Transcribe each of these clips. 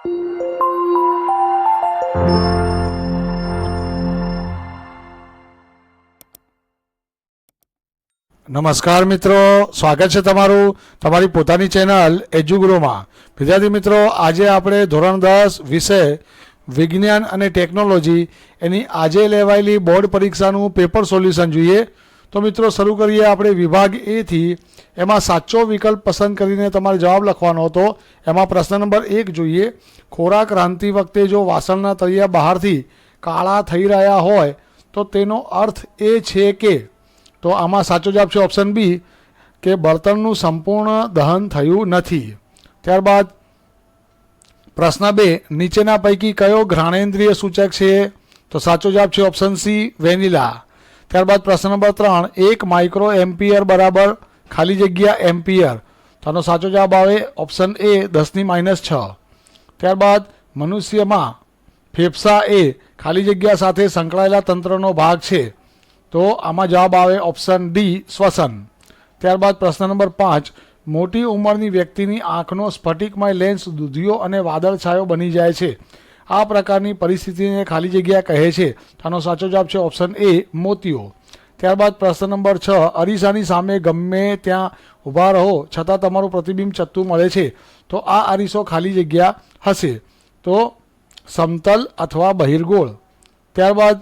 નમસ્કાર મિત્રો, સ્વાગત છે તમારું તમારી પોતાની ચેનલ એજ્યુગ્રોમાં. વિદ્યાર્થી મિત્રો, આજે આપણે ધોરણ 10 વિષય વિજ્ઞાન અને ટેકનોલોજી એની આજે લેવાયેલી બોર્ડ પરીક્ષાનું પેપર સોલ્યુશન જોઈએ. તો મિત્રો શરૂ કરીએ આપણે વિભાગ એ થી. એમાં સાચો વિકલ્પ પસંદ કરીને તમારે જવાબ લખવાનો હતો. એમાં પ્રશ્ન નંબર 1 જોઈએ. ખોરાક રાંધતી વખતે જો વાસણના તળિયા બહારથી કાળા થઈ રહ્યા હોય તો તેનો અર્થ એ છે કે, તો આમાં સાચો જવાબ છે ઓપ્શન બી કે બળતણનું સંપૂર્ણ દહન થયું નથી. ત્યારબાદ પ્રશ્ન 2, નીચેના પૈકી કયો ઘ્રાણેન્દ્રિય સૂચક છે? તો સાચો જવાબ છે ઓપ્શન સી વેનીલા. ત્યારબાદ પ્રશ્ન નંબર 3, 1 માઇક્રો એમ્પિયર બરાબર ખાલી જગ્યા એમ્પિયર. તો આનો સાચો જવાબ આવે ઓપ્શન એ 10⁻6. ત્યારબાદ મનુષ્યમાં ફેફસા એ ખાલી જગ્યા સાથે સંકળાયેલા તંત્રનો ભાગ છે. તો આમાં જવાબ આવે ઓપ્શન ડી શ્વસન. ત્યારબાદ પ્રશ્ન નંબર 5, મોટી ઉંમરની વ્યક્તિની આંખનો સ્ફટિકમય લેન્સ દૂધિયો અને વાદળછાયો બની જાય છે. આ પ્રકારની પરિસ્થિતિને ખાલી જગ્યા કહે છે. આનો સાચો જવાબ છે ઓપ્શન એ મોતિયો. ત્યારબાદ પ્રશ્ન નંબર 6, અરીસાની સામે ગમે ત્યાં ઊભા રહો છતાં તમારું પ્રતિબિંબ ચત્તું મળે છે. તો આ અરીસો ખાલી જગ્યા હશે. તો સમતલ અથવા બહિર્ગોળ. ત્યારબાદ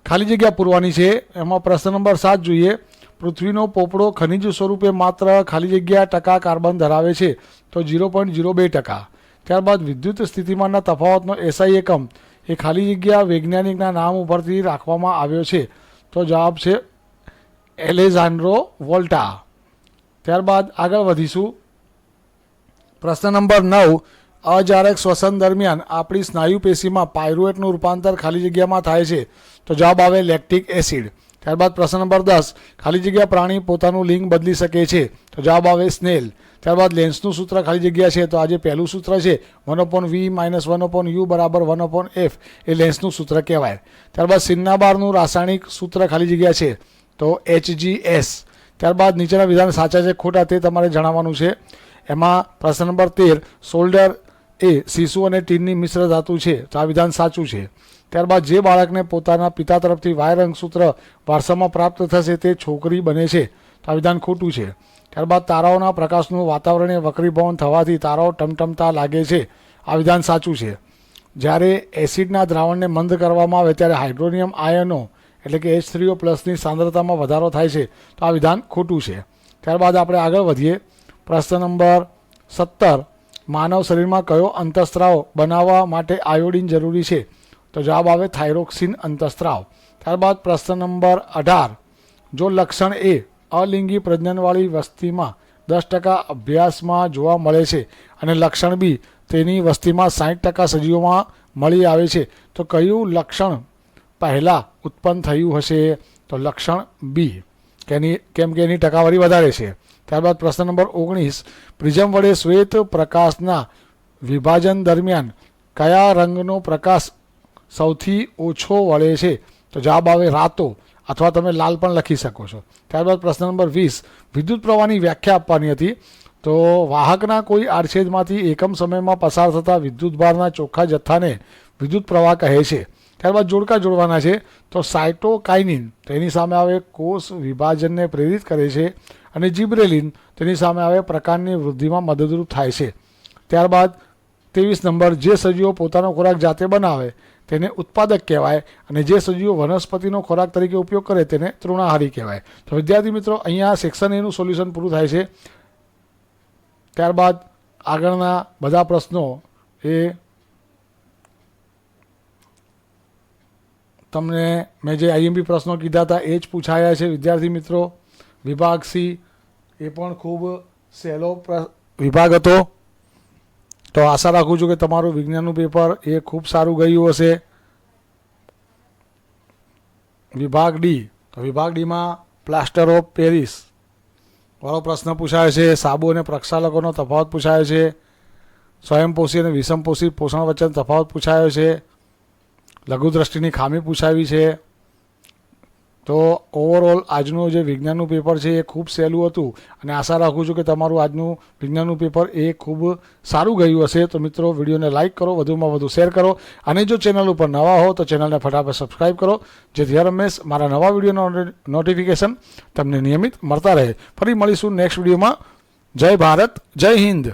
ખાલી જગ્યા પૂરવાની છે. એમાં પ્રશ્ન નંબર 7 જોઈએ. પૃથ્વીનો પોપડો ખનિજ સ્વરૂપે માત્ર ખાલી જગ્યા ટકા કાર્બન ધરાવે છે. તો 0.02%. ત્યારબાદ વિદ્યુત સ્થિતિમાનના તફાવતનો એસઆઈ એકમ એ ખાલી જગ્યા વૈજ્ઞાનિકના નામ ઉપરથી રાખવામાં આવ્યો છે. તો જવાબ છે એલેઝાન્ડ્રો વોલ્ટા. ત્યારબાદ આગળ વધીશું. પ્રશ્ન નંબર 9, અજારક શ્વસન દરમિયાન આપણી સ્નાયુ પેશીમાં પાયરુવેટનું રૂપાંતર ખાલી જગ્યામાં થાય છે. તો જવાબ આવે લેક્ટિક એસિડ. ત્યારબાદ પ્રશ્ન નંબર 10, ખાલી જગ્યા પ્રાણી પોતાનું લિંગ બદલી શકે છે. તો જવાબ આવે સ્નેલ. ત્યારબાદ લેન્સનું સૂત્ર ખાલી જગ્યા છે. તો આજે પહેલું સૂત્ર છે 1/v - 1/u બરાબર 1/f એ લેન્સનું સૂત્ર કહેવાય. ત્યારબાદ સિન્નાબારનું રાસાયણિક સૂત્ર ખાલી જગ્યા છે. તો HGS. ત્યારબાદ નીચેના વિધાન સાચા છે ખોટા તે તમારે જણાવવાનું છે. એમાં પ્રશ્ન નંબર 13, શોલ્ડર એ શીશુ અને ટીનની મિશ્ર ધાતુ છે. તો આ વિધાન સાચું છે. ત્યારબાદ જે બાળકને પોતાના પિતા તરફથી વાય રંગસૂત્ર વારસામાં પ્રાપ્ત થશે તે છોકરી બને છે. તો આ વિધાન ખોટું છે. ત્યારબાદ તારાઓના પ્રકાશનું વાતાવરણીય વક્રીભવન થવાથી તારાઓ ટમટમતા લાગે છે. આ વિધાન સાચું છે. જ્યારે એસિડના દ્રાવણને મંદ કરવામાં આવે ત્યારે હાઇડ્રોનિયમ આયનો એટલે કે H3O+ની સાંદ્રતામાં વધારો થાય છે. તો આ વિધાન ખોટું છે. ત્યારબાદ આપણે આગળ વધીએ. પ્રશ્ન નંબર 17, માનવ શરીરમાં કયો અંતઃસ્ત્રાવ બનાવવા માટે આયોડિન જરૂરી છે? તો જવાબ આવે થાઇરોક્સિન અંતઃસ્ત્રાવ. ત્યારબાદ પ્રશ્ન નંબર 18, જો લક્ષણ એ અલિંગી પ્રજનનવાળી વસ્તીમાં 10% અભ્યાસમાં જોવા મળે છે અને લક્ષણ બી તેની વસ્તીમાં 60% સજીવોમાં મળી આવે છે, તો કયું લક્ષણ પહેલાં ઉત્પન્ન થયું હશે? તો લક્ષણ બી, કેમ કે એની ટકાવારી વધારે છે. ત્યારબાદ પ્રશ્ન નંબર 19, પ્રિઝમ વડે શ્વેત પ્રકાશના વિભાજન દરમિયાન કયા રંગનો પ્રકાશ સૌથી ઓછો વળે છે? તો જવાબ આવે રાતો, અથવા તમે લાલ પણ લખી શકો છો. ત્યારબાદ પ્રશ્ન નંબર 20, વિદ્યુત પ્રવાહની વ્યાખ્યા આપવાની હતી. તો વાહકના કોઈ આડછેદમાંથી એકમ સમયમાં પસાર થતા વિદ્યુતભારના ચોખ્ખા જથ્થાને વિદ્યુત પ્રવાહ કહે છે. ત્યારબાદ જોડકા જોડવાના છે. તો સાયટોકાઇનિન તેની સામે આવે કોષ વિભાજનને પ્રેરિત કરે છે અને જીબ્રેલિન તેની સામે આવે પ્રકારની વૃદ્ધિમાં મદદરૂપ થાય છે. ત્યારબાદ 23 નંબર, જે સજીવો પોતાનો ખોરાક જાતે બનાવે તેને ઉત્પાદક કહેવાય અને જે સજીવો વનસ્પતિનો ખોરાક તરીકે ઉપયોગ કરે તેને તૃણાહારી કહેવાય. તો વિદ્યાર્થી મિત્રો, અહીંયા સેક્શન એનું સોલ્યુશન પૂરું થાય છે. ત્યારબાદ આગળના બધા પ્રશ્નો એ તમને મેં જે આઈએમપી પ્રશ્નો કીધા હતા એ જ પૂછાયા છે વિદ્યાર્થી મિત્રો. વિભાગ સી એ પણ ખૂબ સહેલો વિભાગ હતો. તો આશા રાખું છું કે તમારું વિજ્ઞાનનું પેપર એ ખૂબ સારું ગયું હશે. વિભાગ ડી, તો વિભાગ ડીમાં પ્લાસ્ટર ઓફ પેરિસ વાળો પ્રશ્ન પૂછાયો છે. સાબુ અને પ્રક્ષાલકોનો તફાવત પૂછાયો છે. સ્વયંપોષી અને વિષમપોષી પોષણ વચ્ચેનો તફાવત પૂછાયો છે. લઘુદ્રષ્ટિની ખામી પૂછાવી છે. તો ઓવરઓલ આજનું જે વિજ્ઞાનનું પેપર છે એ ખૂબ સહેલું હતું અને આશા રાખું છું કે તમારું આજનું વિજ્ઞાનનું પેપર એ ખૂબ સારું ગયું હશે. તો મિત્રો વિડીયોને લાઇક કરો, વધુમાં વધુ શેર કરો અને જો ચેનલ ઉપર નવા હો તો ચેનલને ફટાફટ સબસ્ક્રાઈબ કરો, જેથી હર હંમેશ મારા નવા વિડીયોનો નોટિફિકેશન તમને નિયમિત મળતા રહે. ફરી મળીશું નેક્સ્ટ વિડીયોમાં. જય ભારત, જય હિન્દ.